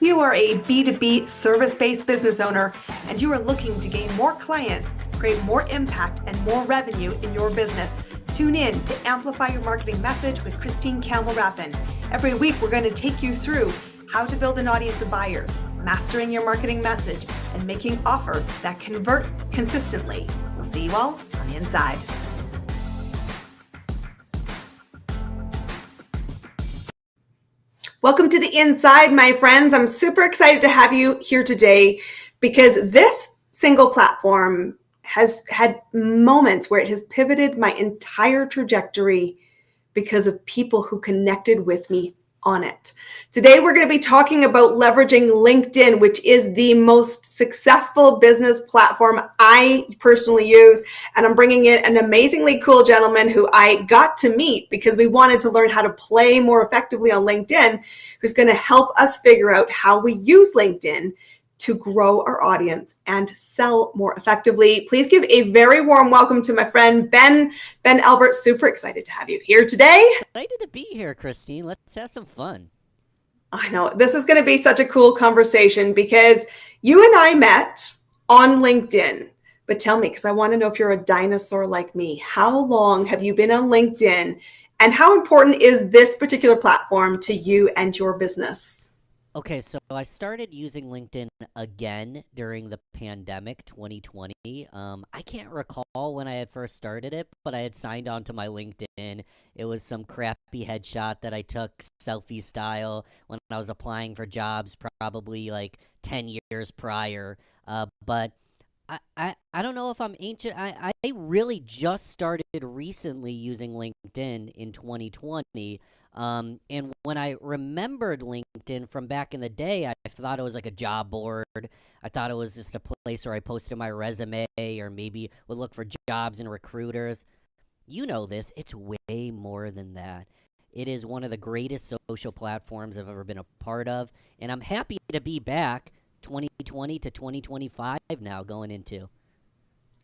If you are a B2B service-based business owner and you are looking to gain more clients, create more impact and more revenue in your business, tune in to Amplify Your Marketing Message with Campbell Rapin. Every week, we're going to take you through how to build an audience of buyers, mastering your marketing message, and making offers that convert consistently. We'll see you all on the inside. Welcome to the inside, my friends. I'm super excited to have you here today because this single platform has had moments where it has pivoted my entire trajectory because of people who connected with me on it. Today, we're going to be talking about leveraging LinkedIn, which is the most successful business platform I personally use. And I'm bringing in an amazingly cool gentleman who I got to meet because we wanted to learn how to play more effectively on LinkedIn, who's going to help us figure out how we use LinkedIn to grow our audience and sell more effectively. Please give a very warm welcome to my friend, Ben Albert. Super excited to have you here today. Excited to be here, Christine. Let's have some fun. I know this is going to be such a cool conversation because you and I met on LinkedIn. But tell me, because I want to know if you're a dinosaur like me, how long have you been on LinkedIn and how important is this particular platform to you and your business? Okay, so I started using LinkedIn again during the pandemic 2020. I can't recall when I had first started it, but I had signed on to my LinkedIn. It was some crappy headshot that I took selfie style when I was applying for jobs probably like 10 years prior. But I don't know if I'm ancient. I really just started recently using LinkedIn in 2020. And when I remembered LinkedIn from back in the day, I thought it was like a job board. I thought it was just a place where I posted my resume or maybe would look for jobs and recruiters. You know this, it's way more than that. It is one of the greatest social platforms I've ever been a part of, and I'm happy to be back 2020 to 2025 now going into.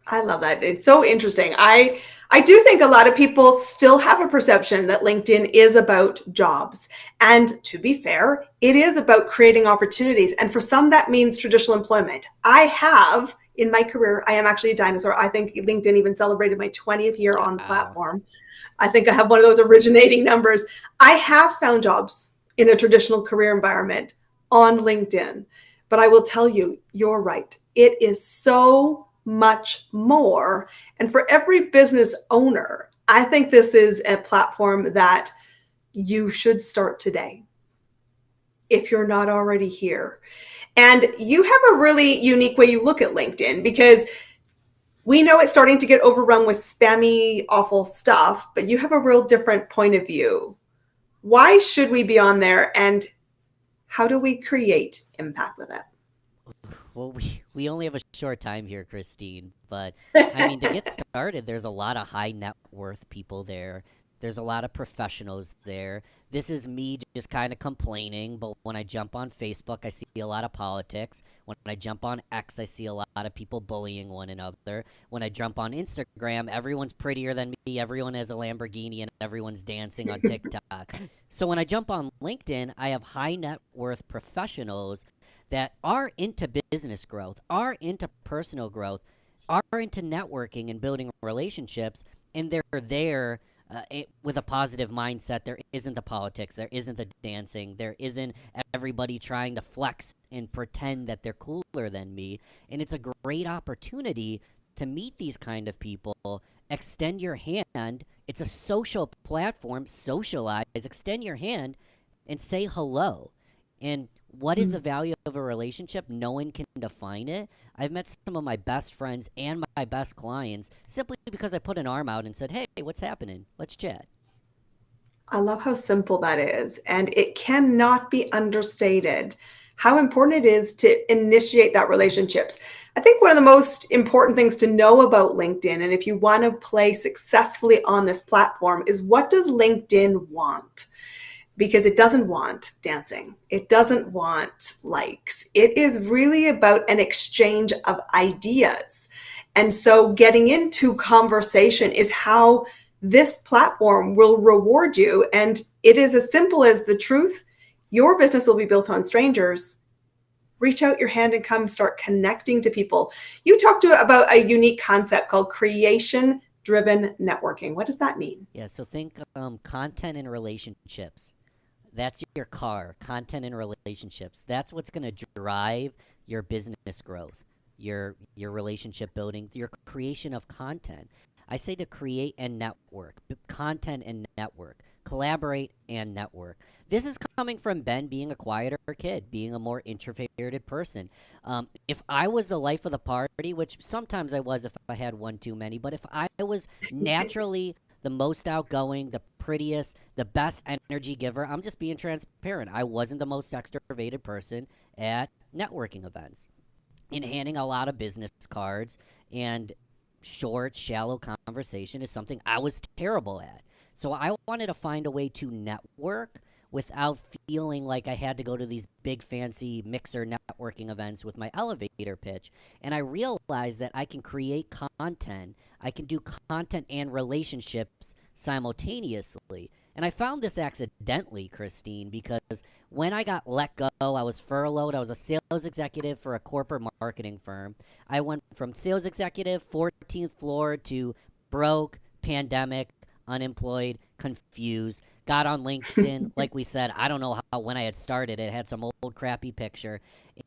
I love that. It's so interesting. I do think a lot of people still have a perception that LinkedIn is about jobs. And to be fair, it is about creating opportunities. And for some, that means traditional employment. I have, in my career, I am actually a dinosaur. I think LinkedIn even celebrated my 20th year on the Wow. platform. I think I have one of those originating numbers. I have found jobs in a traditional career environment on LinkedIn. But I will tell you, you're right. It is so much more. And for every business owner, I think this is a platform that you should start today if you're not already here. And you have a really unique way you look at LinkedIn because we know it's starting to get overrun with spammy, awful stuff, but you have a real different point of view. Why should we be on there and how do we create impact with Well, we only have a short time here, Christine, but I mean, to get started, there's a lot of high net worth people there. There's a lot of professionals there. This is me just kind of complaining, but when I jump on Facebook, I see a lot of politics. When I jump on X, I see a lot of people bullying one another. When I jump on Instagram, everyone's prettier than me, everyone has a Lamborghini, and everyone's dancing on TikTok. So when I jump on LinkedIn, I have high net worth professionals that are into business growth, are into personal growth, are into networking and building relationships, and they're there with a positive mindset. There isn't the politics, there isn't the dancing, there isn't everybody trying to flex and pretend that they're cooler than me. And it's a great opportunity to meet these kind of people, extend your hand. It's a social platform, socialize, extend your hand and say hello. And what is the that? value of a relationship? No one can define it. I've met some of my best friends and my best clients simply because I put an arm out and said, hey, what's happening? Let's chat. I love how simple that is. And it cannot be understated how important it is to initiate that relationships. I think one of the most important things to know about LinkedIn, and if you want to play successfully on this platform, is what does LinkedIn want? Because it doesn't want dancing. It doesn't want likes. It is really about an exchange of ideas. And so getting into conversation is how this platform will reward you. And it is as simple as the truth. Your business will be built on strangers reach out your hand and come start connecting to people. You talked about a unique concept called creation-driven networking. What does that mean? Yeah, so think content and relationships. That's your car, content and relationships. That's what's going to drive your business growth, your relationship building, your creation of content. I say to create and network, content and network, collaborate and network. This is coming from Ben being a quieter kid, being a more introverted person. If I was the life of the party, which sometimes I was if I had one too many, but if I was naturally the most outgoing, the prettiest, the best energy giver, I'm just being transparent. I wasn't the most extroverted person at networking events and handing a lot of business cards and short, shallow conversation is something I was terrible at. So I wanted to find a way to network without feeling like I had to go to these big fancy mixer networking events with my elevator pitch. And I realized that I can create content, I can do content and relationships simultaneously. And I found this accidentally, Christine, because when I got let go, I was furloughed. I was a sales executive for a corporate marketing firm. I went from sales executive, 14th floor, to broke, pandemic, unemployed, confused. Got on LinkedIn, like we said, I don't know how, when I had started, it had some old crappy picture.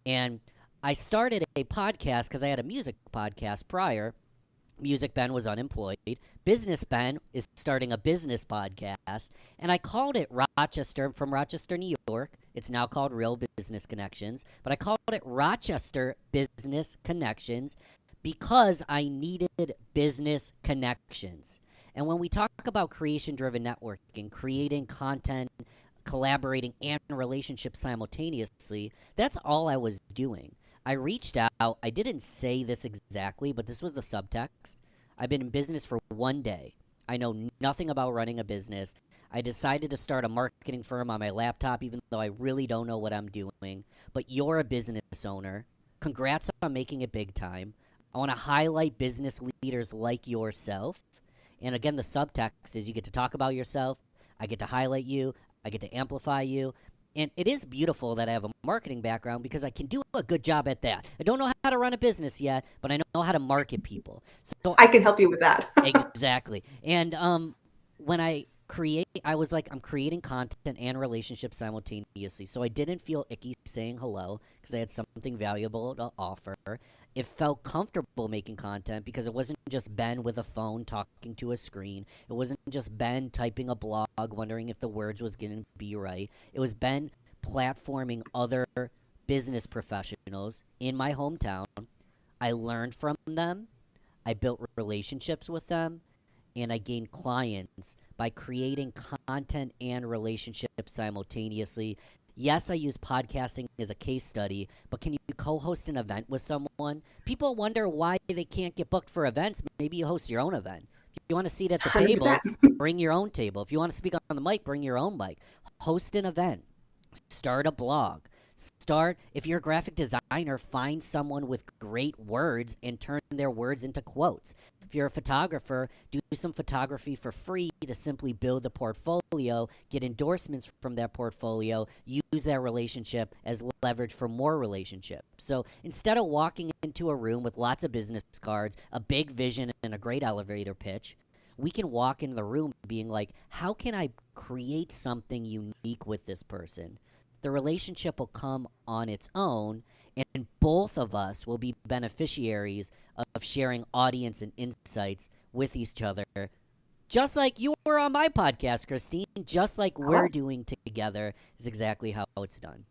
And I started a podcast because I had a music podcast prior. Music Ben was unemployed. Business Ben is starting a business podcast. And I called it Rochester, from Rochester, New York. It's now called Real Business Connections. But I called it Rochester Business Connections because I needed business connections. And when we talk about creation-driven networking, creating content, collaborating, and relationships simultaneously, that's all I was doing. I reached out. I didn't say this exactly, but this was the subtext. I've been in business for one day. I know nothing about running a business. I decided to start a marketing firm on my laptop, even though I really don't know what I'm doing. But you're a business owner. Congrats on making it big time. I want to highlight business leaders like yourself. And again, the subtext is you get to talk about yourself. I get to highlight you. I get to amplify you. And it is beautiful that I have a marketing background because I can do a good job at that. I don't know how to run a business yet, but I know how to market people. So I can help you with that. exactly. And when I I was like, I'm creating content and relationships simultaneously. So I didn't feel icky saying hello because I had something valuable to offer. It felt comfortable making content because it wasn't just Ben with a phone talking to a screen. It wasn't just Ben typing a blog wondering if the words was going to be right. It was Ben platforming other business professionals in my hometown. I learned from them. I built relationships with them. And I gained clients by creating content and relationships simultaneously. Yes, I use podcasting as a case study, but can you co-host an event with someone? People wonder why they can't get booked for events. Maybe you host your own event. If you want to sit at the table, 100%. bring your own table. If you want to speak on the mic, bring your own mic. Host an event. Start a blog. If you're a graphic designer, find someone with great words and turn their words into quotes. If you're a photographer, do some photography for free to simply build the portfolio, get endorsements from that portfolio, use that relationship as leverage for more relationships. So instead of walking into a room with lots of business cards, a big vision, and a great elevator pitch, we can walk in the room being like, how can I create something unique with this person? The relationship will come on its own, and both of us will be beneficiaries of sharing audience and insights with each other. Just like you were on my podcast, Christine, just like we're doing together is exactly how it's done.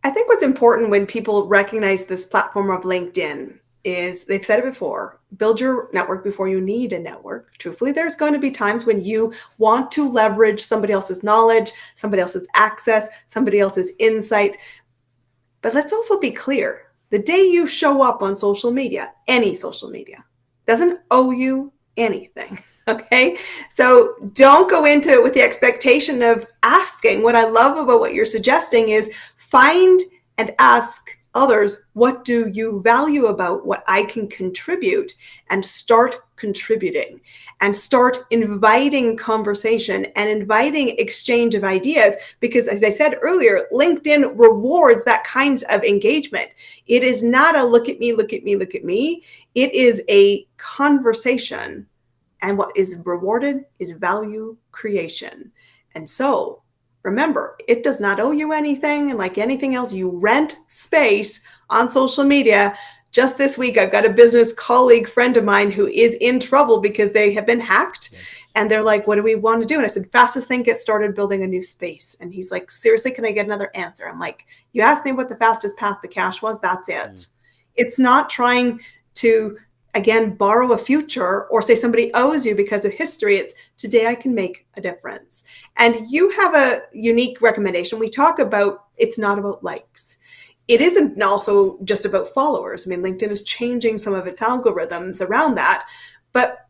I think what's important when people recognize this platform of LinkedIn is, they've said it before, build your network before you need a network. Truthfully, there's going to be times when you want to leverage somebody else's knowledge, somebody else's access, somebody else's insights. But let's also be clear. The day you show up on social media, any social media, doesn't owe you anything. Okay? So don't go into it with the expectation of asking. What I love about what you're suggesting is find and ask others, what do you value about what I can contribute, and start contributing and start inviting conversation and inviting exchange of ideas. Because as I said earlier, LinkedIn rewards that kinds of engagement. It is not a look at me, look at me, look at me. It is a conversation. And what is rewarded is value creation. And so remember, it does not owe you anything. And like anything else, you rent space on social media. Just this week, I've got a business colleague friend of mine who is in trouble because they have been hacked. And they're like, what do we want to do? And I said, fastest thing, get started building a new space. And he's like, seriously, can I get another answer? I'm like, you asked me what the fastest path to cash was. That's it. It's not trying to, again, borrow a future or say somebody owes you because of history. It's today I can make a difference. And you have a unique recommendation. We talk about it's not about likes. It isn't also just about followers. I mean, LinkedIn is changing some of its algorithms around that. But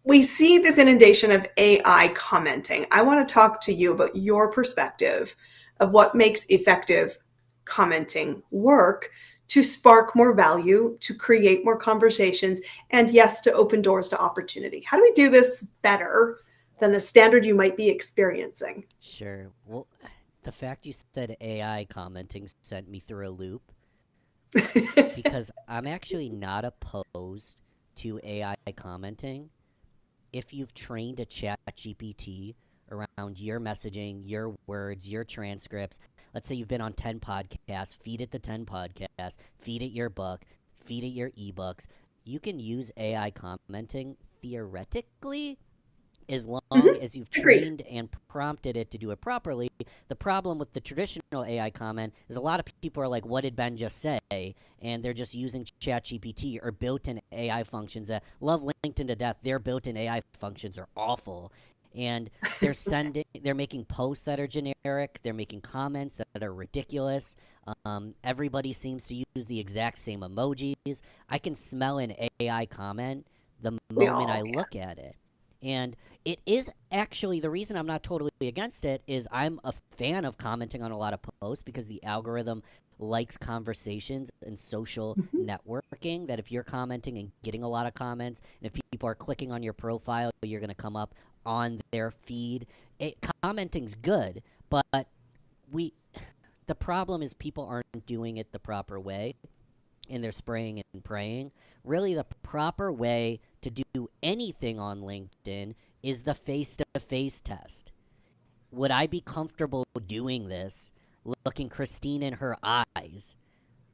we see this inundation of AI commenting. I want to talk to you about your perspective of what makes effective commenting work to spark more value, to create more conversations, and yes, to open doors to opportunity. How do we do this better than the standard you might be experiencing? Sure. Well, the fact you said AI commenting sent me through a loop because I'm actually not opposed to AI commenting if you've trained a chat GPT around your messaging, your words, your transcripts. Let's say you've been on 10 podcasts, feed it the 10 podcasts, feed it your book, feed it your ebooks. You can use AI commenting theoretically as long as you've Agreed. trained and prompted it to do it properly. The problem with the traditional AI comment is a lot of people are like, what did Ben just say? And they're just using ChatGPT or built-in AI functions that love LinkedIn to death. Their built-in AI functions are awful. And they're making posts that are generic. They're making comments that are ridiculous. Everybody seems to use the exact same emojis. I can smell an AI comment the moment I look at it. And it is actually the reason I'm not totally against it is I'm a fan of commenting on a lot of posts because the algorithm likes conversations and social networking. That if you're commenting and getting a lot of comments, and if people are clicking on your profile, you're going to come up on their feed. Commenting's good, but the problem is people aren't doing it the proper way. And they're spraying and praying. Really, the proper way to do anything on LinkedIn is the face-to-face test. Would I be comfortable doing this, looking Christine in her eyes?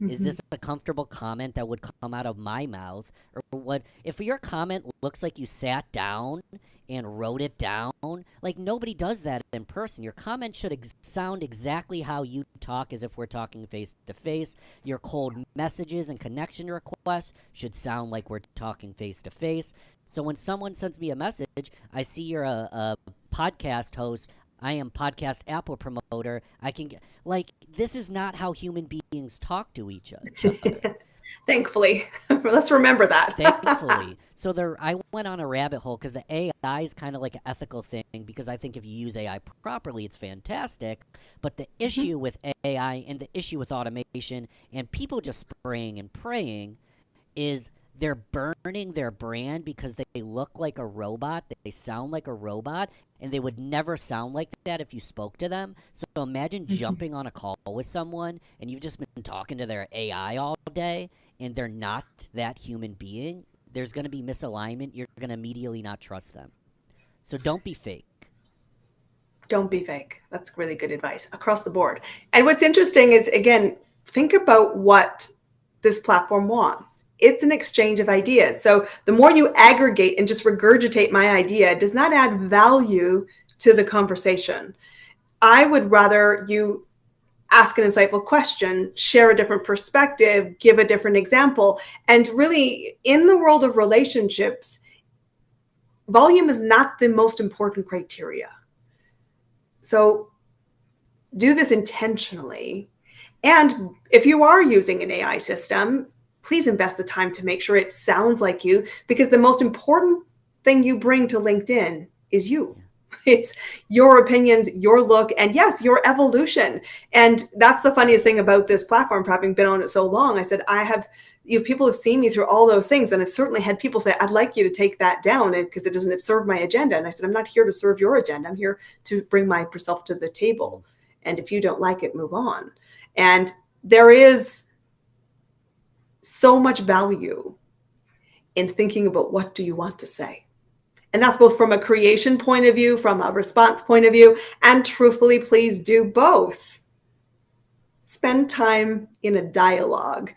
Is this a comfortable comment that would come out of my mouth? Or what if your comment looks like you sat down and wrote it down? Like, nobody does that in person. Your comment should sound exactly how you talk as if we're talking face to face. Your cold messages and connection requests should sound like we're talking face to face. So when someone sends me a message, I see you're a podcast host. I am podcast Apple promoter. I can get like this is not how human beings talk to each other. Thankfully, let's remember that. Thankfully. So I went on a rabbit hole because the AI is kind of like an ethical thing because I think if you use AI properly, it's fantastic. But the issue with AI and the issue with automation and people just spraying and praying is they're burning their brand because they look like a robot, they sound like a robot, and they would never sound like that if you spoke to them. So imagine jumping on a call with someone and you've just been talking to their AI all day and they're not that human being. There's going to be misalignment. You're going to immediately not trust them. So don't be fake. Don't be fake. That's really good advice across the board. And what's interesting is, again, think about what this platform wants. It's an exchange of ideas. So the more you aggregate and just regurgitate my idea does not add value to the conversation. I would rather you ask an insightful question, share a different perspective, give a different example. And really, in the world of relationships, volume is not the most important criteria. So do this intentionally. And if you are using an AI system, please invest the time to make sure it sounds like you, because the most important thing you bring to LinkedIn is you. It's your opinions, your look, and yes, your evolution. And that's the funniest thing about this platform, for having been on it so long. I said, I have, people have seen me through all those things. And I've certainly had people say, I'd like you to take that down because it doesn't serve my agenda. And I said, I'm not here to serve your agenda. I'm here to bring myself to the table. And if you don't like it, move on. And there is so much value in thinking about what do you want to say. And that's both from a creation point of view, from a response point of view, and truthfully, please do both. Spend time in a dialogue.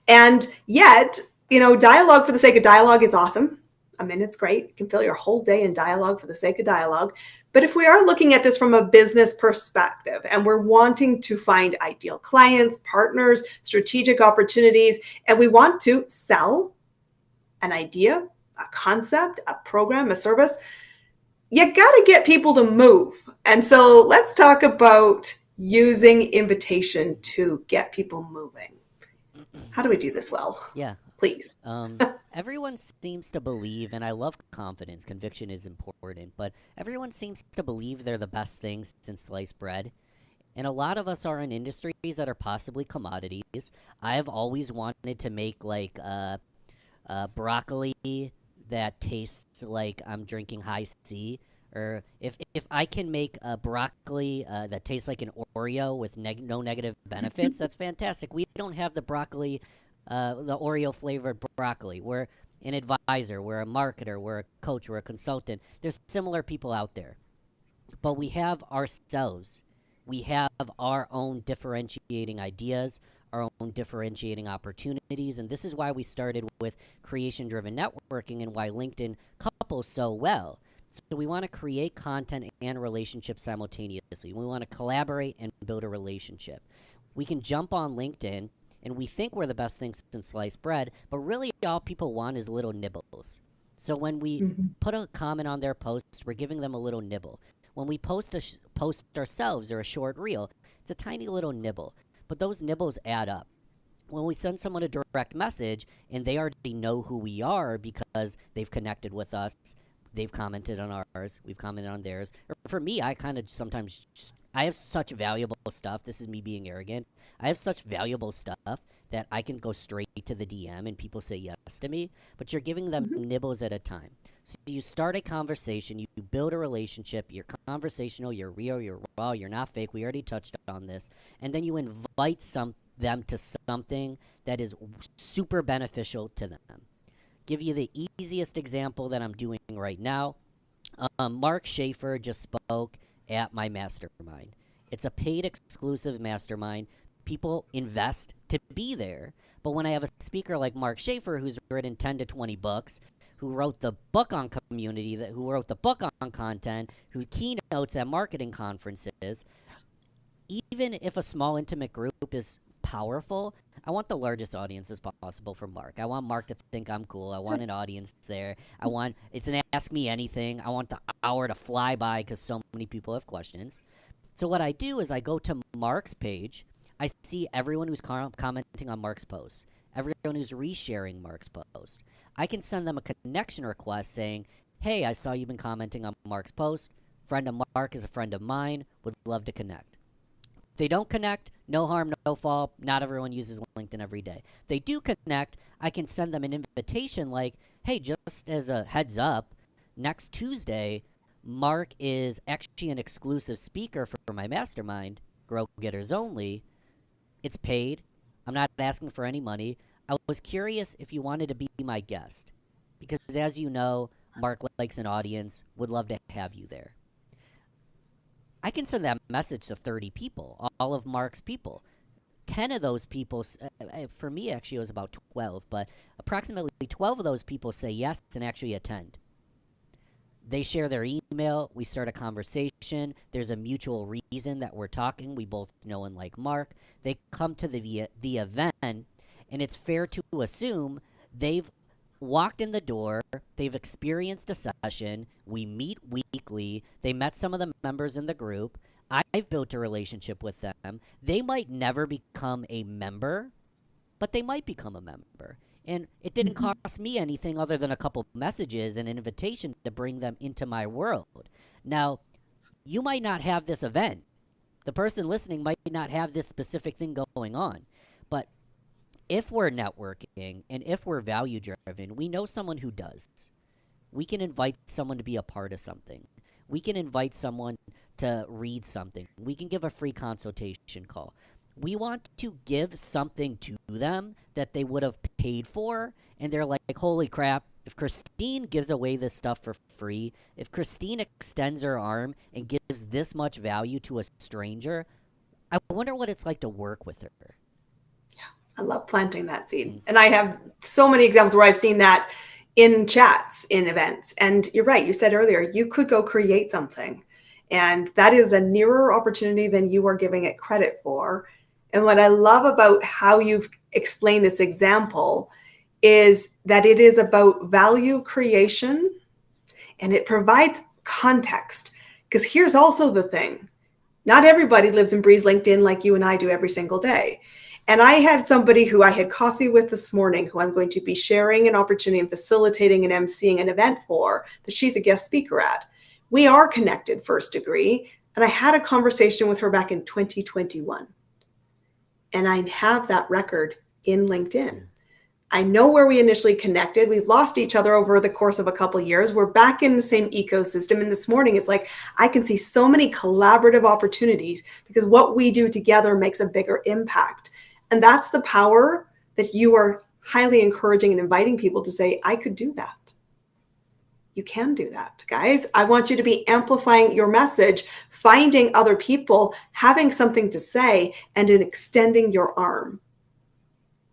And yet, dialogue for the sake of dialogue is awesome. I mean, it's great. You can fill your whole day in dialogue for the sake of dialogue. But if we are looking at this from a business perspective and we're wanting to find ideal clients, partners, strategic opportunities, and we want to sell an idea, a concept, a program, a service, you got to get people to move. And so let's talk about using invitation to get people moving. How do we do this well? Yeah. Please. Everyone seems to believe, and I love confidence, conviction is important, but everyone seems to believe they're the best things since sliced bread. And a lot of us are in industries that are possibly commodities. I have always wanted to make like broccoli that tastes like I'm drinking high C. Or if I can make a broccoli that tastes like an Oreo with no negative benefits, that's fantastic. We don't have the broccoli, the Oreo flavored broccoli. We're an advisor, we're a marketer, we're a coach, we're a consultant. There's similar people out there. But we have ourselves. We have our own differentiating ideas, our own differentiating opportunities. And this is why we started with creation driven networking and why LinkedIn couples so well. So we want to create content and relationships simultaneously. We want to collaborate and build a relationship. We can jump on LinkedIn and we think we're the best thing since sliced bread, but really all people want is little nibbles. So when we put a comment on their posts, we're giving them a little nibble. When we post ourselves or a short reel, it's a tiny little nibble, but those nibbles add up. When we send someone a direct message and they already know who we are because they've connected with us, they've commented on ours, we've commented on theirs. Or for me, I kind of sometimes I have such valuable stuff. This is me being arrogant. I have such valuable stuff that I can go straight to the DM and people say yes to me, but you're giving them nibbles at a time. So you start a conversation, you build a relationship, you're conversational, you're real, you're raw, you're not fake. We already touched on this. And then you invite them to something that is super beneficial to them. Give you the easiest example that I'm doing right now. Mark Schaefer just spoke at my mastermind. It's a paid exclusive mastermind. People invest to be there. But when I have a speaker like Mark Schaefer, who's written 10 to 20 books, who wrote the book on community, who wrote the book on content, who keynotes at marketing conferences, even if a small intimate group is powerful, I want the largest audience as possible for Mark. I want Mark to think I'm cool. I want an audience there. It's an ask me anything. I want the hour to fly by because so many people have questions. So what I do is I go to Mark's page. I see everyone who's commenting on Mark's post, everyone who's resharing Mark's post. I can send them a connection request saying, hey, I saw you've been commenting on Mark's post. Friend of Mark is a friend of mine. Would love to connect. If they don't connect, no harm, no foul. Not everyone uses LinkedIn every day. If they do connect, I can send them an invitation like, hey, just as a heads up, next Tuesday, Mark is actually an exclusive speaker for my mastermind, Grow Getters Only. It's paid. I'm not asking for any money. I was curious if you wanted to be my guest because, as you know, Mark likes an audience, would love to have you there. I can send that message to 30 people, all of Mark's people. 10 of those people, for me actually it was about 12, but approximately 12 of those people say yes and actually attend. They share their email. We start a conversation. There's a mutual reason that we're talking. We both know and like Mark. They come to the event, and it's fair to assume they've walked in the door. They've experienced a session. We meet weekly. They met some of the members in the group. I've built a relationship with them. They might never become a member, but they might become a member. And it didn't cost me anything other than a couple messages and an invitation to bring them into my world. Now, you might not have this event. The person listening might not have this specific thing going on. But if we're networking and if we're value driven, we know someone who does. We can invite someone to be a part of something. We can invite someone to read something. We can give a free consultation call. We want to give something to them that they would have paid for, and they're like, holy crap, if Christine gives away this stuff for free, if Christine extends her arm and gives this much value to a stranger, I wonder what it's like to work with her. I love planting that seed. And I have so many examples where I've seen that in chats, in events. And you're right. You said earlier, you could go create something. And that is a nearer opportunity than you are giving it credit for. And what I love about how you've explained this example is that it is about value creation and it provides context. Because here's also the thing. Not everybody lives and breathes LinkedIn like you and I do every single day. And I had somebody who I had coffee with this morning who I'm going to be sharing an opportunity and facilitating and emceeing an event for that she's a guest speaker at. We are connected first degree. And I had a conversation with her back in 2021. And I have that record in LinkedIn. I know where we initially connected. We've lost each other over the course of a couple of years. We're back in the same ecosystem. And this morning, it's like, I can see so many collaborative opportunities because what we do together makes a bigger impact. And that's the power that you are highly encouraging and inviting people to say, I could do that. You can do that, guys. I want you to be amplifying your message, finding other people, having something to say, and in extending your arm.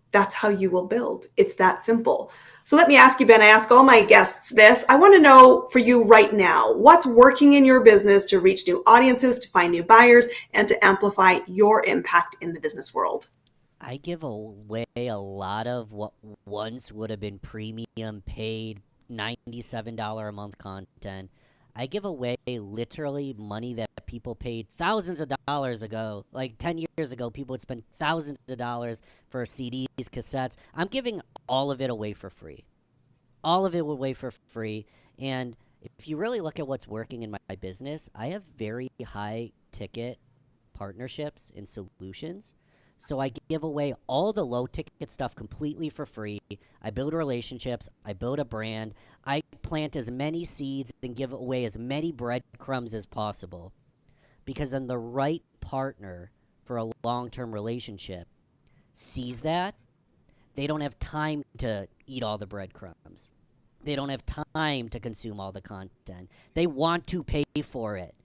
That's how you will build. It's that simple. So let me ask you, Ben, I ask all my guests this. I want to know for you right now, what's working in your business to reach new audiences, to find new buyers, and to amplify your impact in the business world? I give away a lot of what once would have been premium paid $97 a month content. I give away literally money that people paid thousands of dollars ago. Like 10 years ago, people would spend thousands of dollars for CDs, cassettes. I'm giving all of it away for free. All of it away for free. And if you really look at what's working in my business, I have very high ticket partnerships and solutions. So I give away all the low ticket stuff completely for free. I build relationships. I build a brand. I plant as many seeds and give away as many breadcrumbs as possible. Because then the right partner for a long-term relationship sees that. They don't have time to eat all the breadcrumbs. They don't have time to consume all the content. They want to pay for it.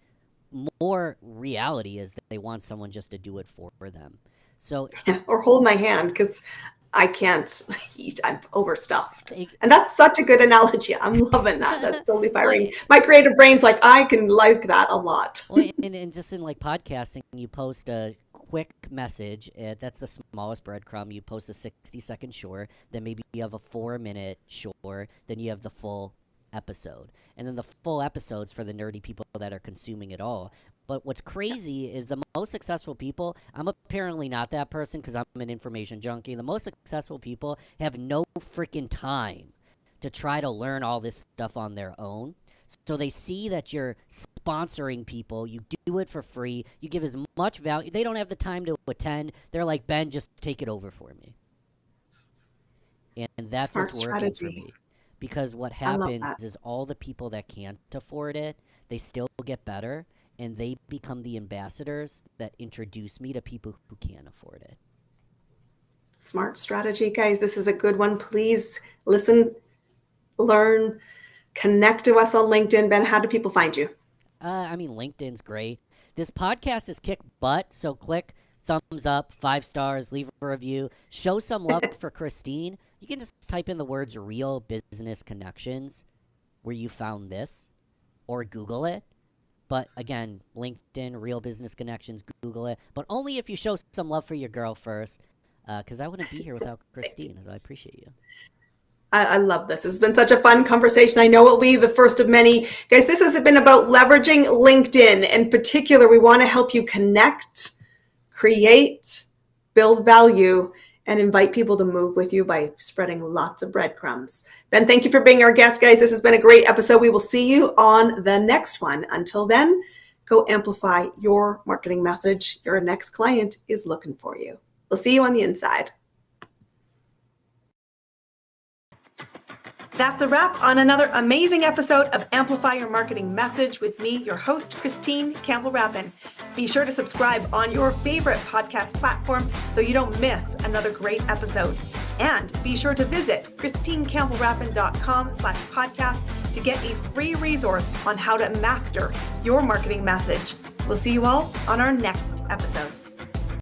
More reality is that they want someone just to do it for them. So, or hold my hand because I can't eat. I'm overstuffed. And that's such a good analogy. I'm loving that. That's totally firing. My creative brain's like, I can like that a lot. Well, and just in like podcasting, you post a quick message. That's the smallest breadcrumb. You post a 60-second short. Then maybe you have a 4-minute short. Then you have the full episode. And then the full episode's for the nerdy people that are consuming it all. But what's crazy is the most successful people, I'm apparently not that person because I'm an information junkie. The most successful people have no freaking time to try to learn all this stuff on their own. So they see that you're sponsoring people. You do it for free. You give as much value. They don't have the time to attend. They're like, Ben, just take it over for me. And that's Smart what's working strategy. for me. Because what happens is all the people that can't afford it, they still get better. And they become the ambassadors that introduce me to people who can't afford it. Smart strategy, guys. This is a good one. Please listen, learn, connect to us on LinkedIn. Ben, how do people find you? LinkedIn's great. This podcast is kick butt, so click thumbs up, 5 stars, leave a review, show some love for Christine. You can just type in the words real business connections where you found this or Google it. But again, LinkedIn, Real Business Connections, Google it. But only if you show some love for your girl first, because I wouldn't be here without Christine. So I appreciate you. I love this. It's been such a fun conversation. I know it'll be the first of many. Guys, this has been about leveraging LinkedIn. In particular, we want to help you connect, create, build value, and invite people to move with you by spreading lots of breadcrumbs. Ben, thank you for being our guest, guys. This has been a great episode. We will see you on the next one. Until then, go amplify your marketing message. Your next client is looking for you. We'll see you on the inside. That's a wrap on another amazing episode of Amplify Your Marketing Message with me, your host, Christine Campbell Rapin. Be sure to subscribe on your favorite podcast platform so you don't miss another great episode. And be sure to visit christinecampbellrapin.com/podcast to get a free resource on how to master your marketing message. We'll see you all on our next episode.